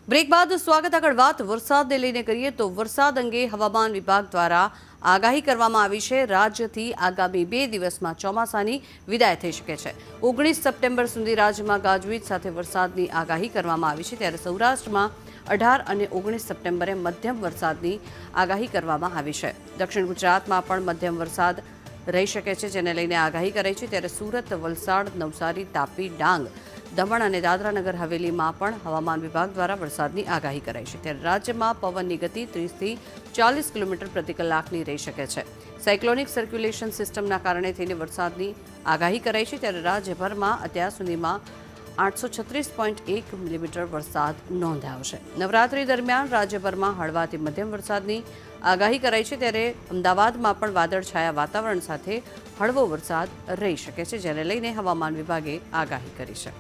Break બાદ સ્વાગત આગળ વાત વરસાદને લઈને કરીએ તો વરસાદ અંગે હવામાન વિભાગ દ્વારા આગાહી કરવામાં આવી છે। રાજ્યથી આગામી 2 દિવસમાં ચોમાસાની વિદાય થઈ શકે છે। 19 સપ્ટેમ્બર સુધી રાજ્યમાં ગાજવીજ સાથે વરસાદની આગાહી કરવામાં આવી છે, ત્યારે સૌરાષ્ટ્રમાં 18 અને 19 સપ્ટેમ્બરે મધ્યમ વરસાદની આગાહી કરવામાં આવી છે। દક્ષિણ ગુજરાતમાં પણ મધ્યમ વરસાદ રહી શકે છે, જેને લઈને આગાહી કરાઈ છે। ત્યારે સુરત, વલસાડ, નવસારી, તાપી, ડાંગ, દમણ અને દાદરાનગર હવેલીમાં પણ હવામાન વિભાગ દ્વારા વરસાદની આગાહી કરાઈ છે। ત્યારે રાજ્યમાં પવનની ગતિ 30 થી 40 કિલોમીટર પ્રતિ કલાકની રહી શકે છે। સાયક્લોનિક સર્ક્યુલેશન સિસ્ટમના કારણે થઈને વરસાદની આગાહી કરાઈ છે। ત્યારે રાજ્યભરમાં અત્યાર સુધીમાં 836.1 મિલીમીટર વરસાદ નોંધાયો છે। નવરાત્રી દરમિયાન રાજ્યભરમાં હળવાથી મધ્યમ વરસાદની આગાહી કરાઈ છે। ત્યારે અમદાવાદમાં પણ વાદળછાયા વાતાવરણ સાથે હળવો વરસાદ રહી શકે છે, જેને લઈને હવામાન વિભાગે આગાહી કરી છે।